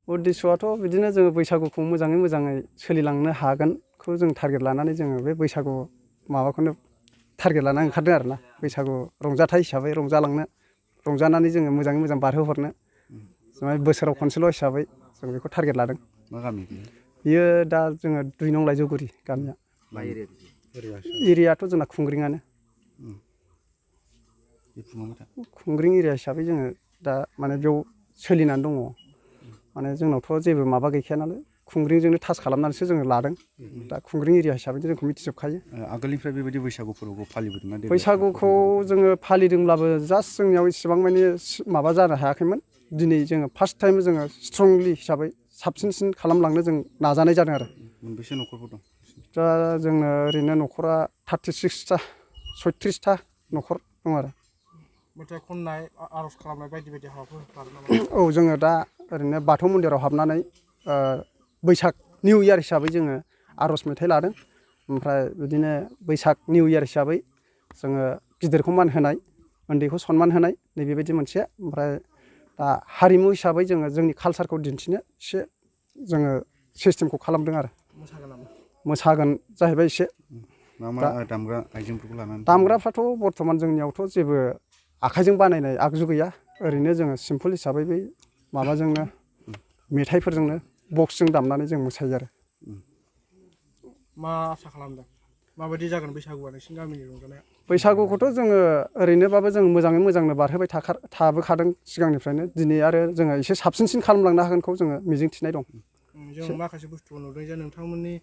उद्देश्यआथ' बिदिनो जोङो बैसागुखौ मोजाङै सोलिलांनो हागोनखौ जों टारगेट लानानै जोङो बे बैसागु माबाखौनो टारगेट लानानै ओंखारदों आरोना बैसागु रंजाथाइ हिसाबै रंजानानै जोङो मोजाङै बारहोहरनो बोसोराव खनसेल' हिसाबै जों बेखौ टारगेट लादों। मा गामि बियो दा जोङो 2 नं लाइजौगुरि गामिया। मा एरियाथ' जोंना खुंग्रिङानो। खुंग्रिं एरिया हिसाबै जोङो दा माने बेयाव सोलिनानै दङ। माने जोंनावथ' जेबो माबा गैखाया नालाय खुंग्रिंजोंनो टाच खालामनानैसो जोङो लादों। दा खुंग्रिं एरिया हिसाबै जोंखौ मिथिजोबखायो। आगोलनिफ्राय बेबायदि बैसागु फोरबोखौ फालिबोदोंना देग्लाय? बैसागुखौ जोङो फालिदोंब्लाबो जास्ट जोंनियाव इसिबां माने माबा जानो हायाखैमोन। दिनै जोङो फार्स्ट टाइम जोङो स्ट्रंलि हिसाबै साबसिन खालामलांनो जों नाजानाय जादों आरो। मोनबेसे न'खरफोर दं? दा जोंनो ओरैनो न'खरा 36टा 36टा न'खर दं आरो। मेथाइ खननाय आर'ज खालामनाय बायदि हाबाफोर लादों नामा? औ जोङो दा ओरैनो बाथौ मन्दिराव हाबनानै बैसाग निउ इयार हिसाबै जोङो आर'ज मेथाइ लादों। ओमफ्राय बिदिनो बैसाग निउ इयार हिसाबै जोङो गिदिरखौ मान होनाय उन्दैखौ सनमान होनाय नैबेबायदि मोनसे। ओमफ्राय दा हारिमु हिसाबै जोङो जोंनि कालसारखौ दिन्थिनो एसे जोङो सिस्टेमखौ खालामदों आरो। मोसागोन जाहैबाय एसे। मा दामग्रा आइजेंफोरखौ लानानै? दामग्राफ्राथ' बर्थमान जोंनियावथ' जेबो आखाइजों बानायनाय आगजु गैया। ओरैनो जोङो सिम्पोल हिसाबै बै माबाजोंनो मेथाइफोरजोंनो बक्सजों दामनानै जों मोसायो आरो। मा आसा खालामदों माबायदि जागोन बैसागुआ नोंसिनि गामिनि रंजानाया? बैसागुखौथ' जोङो ओरैनोबाबो जों मोजांनो बारहोबाय थाबोखादों सिगांनिफ्रायनो। दिनै आरो जोङो एसे साबसिन खालामलांनो हागोनखौ जोङो मिजिंथिनाय दं। जों माखासे बुस्थुखौ नुदों जे नोंथांमोननि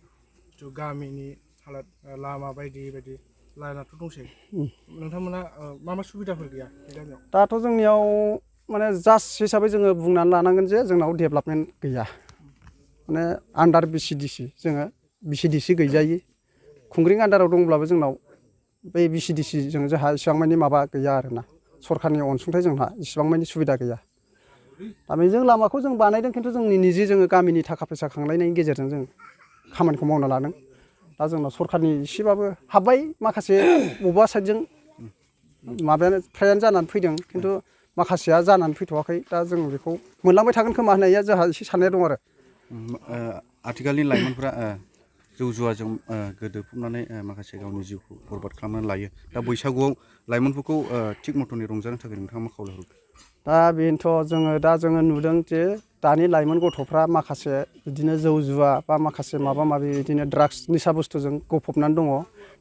गामिनि हालोद लामा बायदि लाइनाथ' दंसै। नोंथांमोना मा सुबिदाफोर गैया बे गामियाव? दाथ' जोंनियाव माने जास्ट हिसाबै जोङो बुंनानै लानांगोन जे जोंनाव डेभेलपमेन्ट गैया। माने आन्दार BCDC जोङो BCDC गैजायि। खुंग्रिं आन्दाराव दंब्लाबो जोंनाव बै BCDC जोंहा इसिबां मानि माबा गैया आरोना। सरखारनि अनसुंथाइ जोंहा इसिबां मानि सुबिदा गैया। दा बेजों लामाखौ जों बानायदों खिन्थु जोंनि निजे जोङो गामिनि थाखा फैसा खांलायनायनि गेजेरजों जों खामानिखौ मावना लादों। दा जोंनाव सरखारनि एसेबाबो हाबबाय माखासे बबेबा साइडजों माबायानो फ्रायानो जानानै फैदों खिन्थु माखासेया जानानै फैथ'वाखै। दा जों बेखौ मोनलांबाय थागोन खोमा होननाया जोंहा एसे साननाय दं आरो। आथिखालनि लाइमोनफ्रा जौ जुवाजों गोदोफबनानै माखासे गावनि जिउखौ बरबाद खालामनानै लायो। दा बैसागुआव लाइमोनफोरखौ थिग मथनै रंजानो थाखाय नोंथाङा मा खावलायहरो? दा बेनोथ' जोङो नुदों जे दानि लाइमोन गथ'फ्रा माखासे बिदिनो जौ जुवा बा माखासे माबा माबि बिदिनो ड्राग्स निसा बुस्थुजों गफबनानै दङ।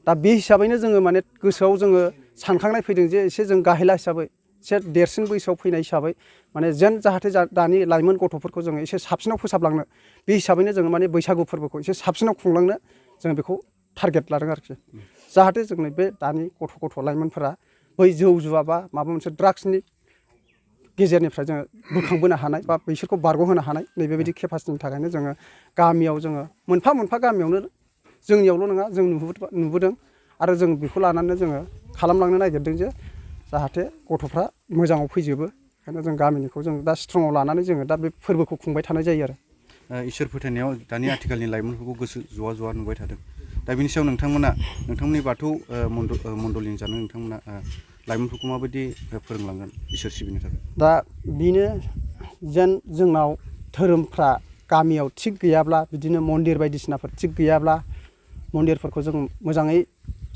दा बे हिसाबैनो जोङो माने गोसोआव जोङो सानखांनाय फैदों जे एसे जों गाहेला हिसाबै एसे देरसिन बैसोआव फैनाय हिसाबै माने जेन जाहाथे दानि लाइमोन गथ'फोरखौ जोङो एसे साबसिनाव फोसाबलांनो बे हिसाबैनो जोङो माने बैसागु फोरबोखौ एसे साबसिनाव खुंलांनो जों बेखौ टारगेट लादों आरोखि। जाहाथे जोंनि बे दानि गथ' लाइमोनफोरा बै जौ जुवा बा माबा मोनसे ड्राग्सनि गेजेरनिफ्राय जोङो बोखांबोनो हानाय बा बिसोरखौ बारग'होनो हानाय नैबेबायदि केपासिटिनि थाखायनो जोङो गामियाव जोङो मोनफा गामियावनो जोंनियावल' नङा जों नुबोदों आरो जों बेखौ लानानै जोङो खालामलांनो नागिरदों जे जाहाथे गथ'फ्रा मोजाङाव फैजोबो। ओंखायनो जों गामिनिखौ जों दा स्ट्रंआव लानानै जोङो दा बे फोरबोखौ खुंबाय थानाय जायो आरो। इसोर फोथायनायाव दानि आथिखालनि लाइमोनफोरखौ गोसो ज'वा नुबाय थादों। दा बिनि सायाव नोंथांमोननि बाथौ मण्डलिनि जानो नोंथांमोना लाइमोनफोरखौ माबायदि फोरोंलांगोन इसोर सिबिनो थाखाय? दा बेनो जेन जोंनाव धोरोमफ्रा गामियाव थिग गैयाब्ला बिदिनो मन्दिर बायदिसिनाफोर थिग गैयाब्ला मन्दिरफोरखौ जों मोजाङै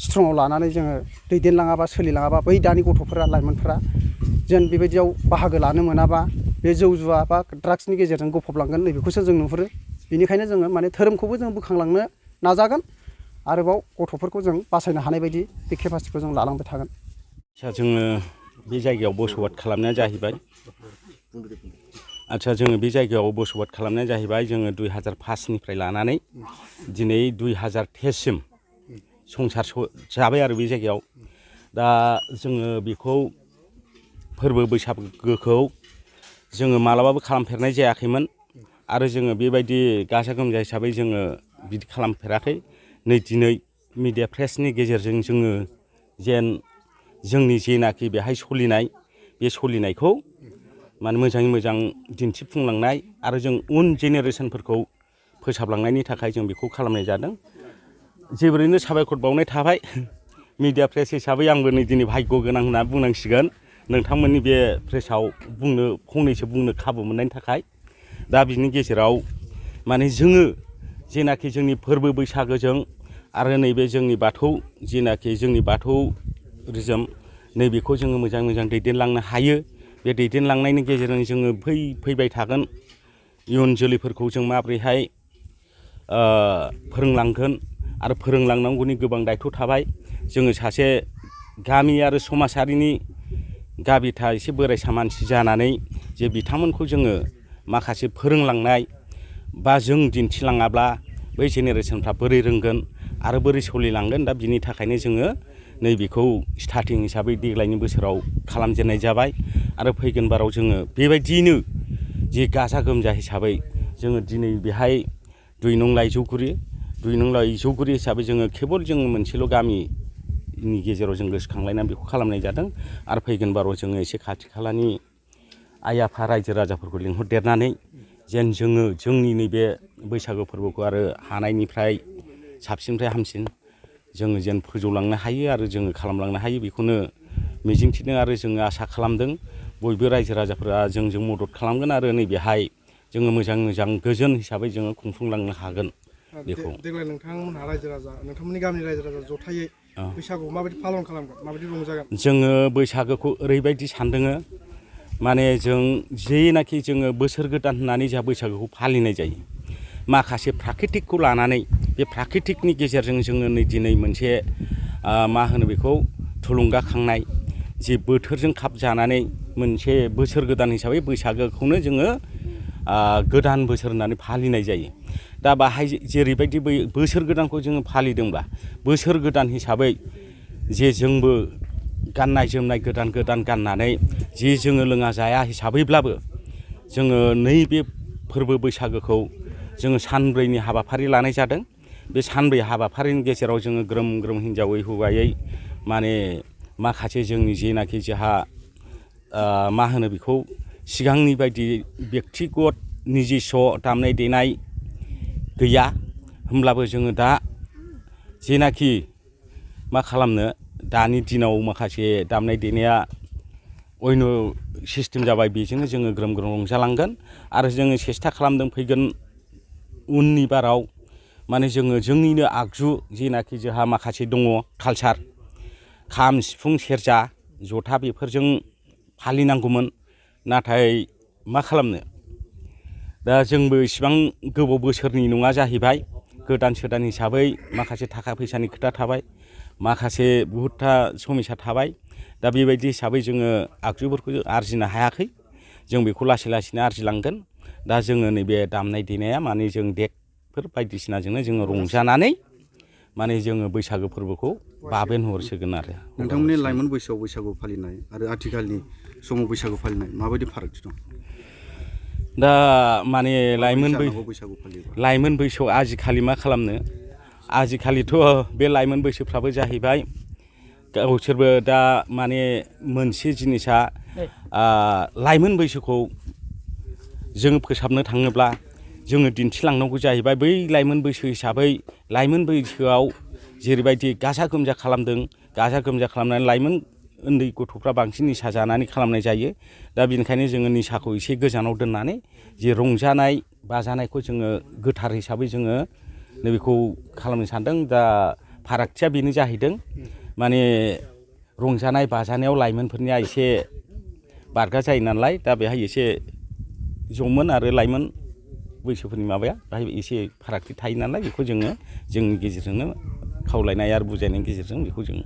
स्ट्रंआव लानानै जोङो दैदेनलाङाबा सोलिलाङाबा बै दानि गथ'फोरा लाइमोनफोरा जेन बेबायदियाव बाहागो लानो मोनाबा बे जौ जुवा बा ड्राग्सनि गेजेरजों गफबलांगोन नैबेखौसो जों नुहुरो। बेनिखायनो जोङो माने धोरोमखौबो जों बोखांलांनो नाजागोन। आरोबाव गथ'फोरखौ जों बासायनो हानाय बायदि बे केपासिटिखौ जों लालांबाय थागोन। जोङो बे जायगायाव बसबास खालामनाया जाहैबाय जोङो बे जायगायाव बसबास खालामनाया जाहैबाय जोङो 2005निफ्राय लानानै दिनै 2023सिम संसार जाबाय आरो बे जायगायाव। दा जोङो बेखौ फोरबो बैसागोखौ जोङो मालाबाबो खालामफेरनाय जायाखैमोन आरो जोङो बेबायदि गाजा गोमजा हिसाबै जोङो बिदि खालामफेराखै। नै दिनै मिडिया प्रेसनि गेजेरजों जोङो जेन जोंनि जेनाखि बेहाय सोलिनाय बे सोलिनायखौ माने मोजाङै मोजां दिन्थिफुंलांनाय आरो जों उन जेनेरेसनफोरखौ फोसाबलांनायनि थाखाय जों बेखौ खालामनाय जादों। जोबोरैनो साबायखर बावनाय थाबाय मिडिया प्रेस हिसाबै आंबो नै दिनै भाग्य गोनां होनना बुंनांसिगोन नोंथांमोननि बे प्रेसाव फंनैसो बुंनो खाबु मोननायनि थाखाय। दा बिनि गेजेराव माने जोङो जेनाखि जोंनि फोरबो बैसागोजों आरो नैबे जोंनि बाथौ जेनाखि जोंनि बाथौरिजम नैबेखौ जोङो मोजां मोजां दैदेनलांनो हायो। बे दैदेनलांनायनि गेजेरजों जोङो फैबाय थागोन इयुन जोलैफोरखौ जों माबोरैहाय फोरोंलांगोन आरो फोरोंलांनांगौनि गोबां दायथ' थाबाय। जोङो सासे गामि आरो समाजारिनि गाबिथा एसे बोराइसा मानसि जानानै जे बिथांमोनखौ जोङो माखासे फोरोंलांनाय बा जों दिन्थिलाङाब्ला बै जेनेरेसनफ्रा बोरै रोंगोन आरो बोरै सोलिलांगोन। दा बिनि थाखायनो जोङो नैबेखौ स्टार्टिं हिसाबै देग्लायनि बोसोराव खालामजेननाय जाबाय आरो फैगोन बाराव जोङो बेबायदियैनो जे गाजा गोमजा हिसाबै जोङो दिनै बेहाय 2 नं लाइजौगुरि हिसाबै जोङो केबल जोङो मोनसेल' गामिनि गेजेराव जों गोसोखांलायनानै बेखौ खालामनाय जादों। आरो फैगोन बाराव जोङो एसे खाथि खालानि आइ आफा रायजो राजाफोरखौ लिंहरदेरनानै जेन जोङो जोंनि नैबे बैसागु फोरबोखौ आरो हानायनिफ्राय साबसिननिफ्राय हामसिन जोङो जेन फोजौलांनो हायो आरो जोङो खालामलांनो हायो बेखौनो मिजिंथिदों आरो जोङो आसा खालामदों बयबो रायजो राजाफोरा जोंजों मदद खालामगोन आरो नैबेहाय जोङो मोजां गोजोन हिसाबै जोङो खुंफुंलांनो हागोन बेखौ। देग्लाय नोंथांमोनहा नोंथांमोननि गामिनि रायजो राजा जथायै बैसागुखौ माबायदि पालन खालामगोन, माबायदि रंजागोन? जोङो बैसागोखौ ओरैबायदि सानदोङो माने जों जेनाखि जोङो बोसोर गोदान होननानै जोंहा बैसागोखौ फालिनाय जायो माखासे प्राकृतिकखौ लानानै बे प्राकृतिकनि गेजेरजों जोङो नै दिनै मोनसे मा होनो बेखौ थुलुंगाखांनाय जे बोथोरजों खाब जानानै मोनसे बोसोर गोदान हिसाबै बैसागोखौनो जोङो गोदान बोसोर होननानै फालिनाय जायो। दा बाहाय जेरैबायदि बोसोर गोदानखौ जोङो फालिदोंब्ला बोसोर गोदान हिसाबै जे जोंबो गाननाय जोमनाय गोदान गाननानै जे जोङो लोङा जाया हिसाबैब्लाबो जोङो नैबे फोरबो बैसागोखौ जोङो सानब्रैनि हाबाफारि लानाय जादों। बे सानब्रै हाबाफारिनि गेजेराव जोङो ग्रोम ग्रोम हिनजावै हौवायै माने माखासे जोंनि जेनाखि जोंहा मा होनो बेखौ सिगांनि बायदि बेक्तिगत निजिस' दामनाय देनाय गैया होमब्लाबो जोङो दा जेनाखि मा खालामनो दानि दिनाव माखासे दामनाय देनाया अयन' सिस्टेम जाबाय बेजोंनो जोङो ग्रोम रंजालांगोन आरो जोङो सेस्था खालामदों फैगोन उननि बाराव माने जोङो जोंनिनो आगजु जेनाखि जोंहा माखासे दङ कालसार खाम सिफुं सेरजा जथा बेफोरजों फालिनांगौमोन। नाथाय मा खालामनो दा जोंबो इसिबां गोबाव बोसोरनि नङा जाहैबाय गोदान सोदान हिसाबै माखासे थाखा फैसानि खोथा थाबाय माखासे बहुदथा समस्या थाबाय। दा बेबायदि हिसाबै जोङो आगजुफोरखौ आरजिनो हायाखै जों बेखौ लासै लासैनो आरजिलांगोन। दा जोङो नैबे दामनाय देनाया माने जों देगफोर बायदिसिनाजोंनो जोङो रंजानानै माने जोङो बैसागो फोरबोखौ बाबेनहरसिगोन आरो। नोंथांमोननि लाइमोन बैसोआव बैसागु फालिनाय आरो आथिखालनि समाव बैसागु फालिनाय माबायदि फारागथि दं? दा माने बैसागु फालियोबा लाइमोन बैसोआव आजिखालि मा खालामनो आजिखालिथ' बे लाइमोन बैसोफ्राबो जाहैबाय गावसोरबो दा माने मोनसे जिनिसा लाइमोन बैसोखौ जोङो फोसाबनो थाङोब्ला जोङो दिन्थिलांनांगौ जाहैबाय बै लाइमोन बैसो हिसाबै लाइमोन बैसोआव जेरैबायदि गाजा गोमजा खालामदों गाजा गोमजा खालामनानै लाइमोन उन्दै गथ'फ्रा बांसिन निसा जानानै खालामनाय जायो। दा बेनिखायनो जोङो निसाखौ एसे गोजानाव दोननानै जे रंजानाय बाजानायखौ जोङो गोथार हिसाबै जोङो नैबेखौ खालामनो सानदों। दा फारागथिया बेनो जाहैदों माने रंजानाय बाजानायाव लाइमोनफोरनिया एसे बारगा जायो नालाय दा बेहाय एसे जौमोन आरो लाइमोन बैसोफोरनि माबाया बाहाय एसे फारागथि थायो नालाय बेखौ जोङो जोंनि गेजेरजोंनो खावलायनाय आरो बुजायनायनि गेजेरजों बेखौ जों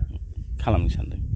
खालामनो सानदों।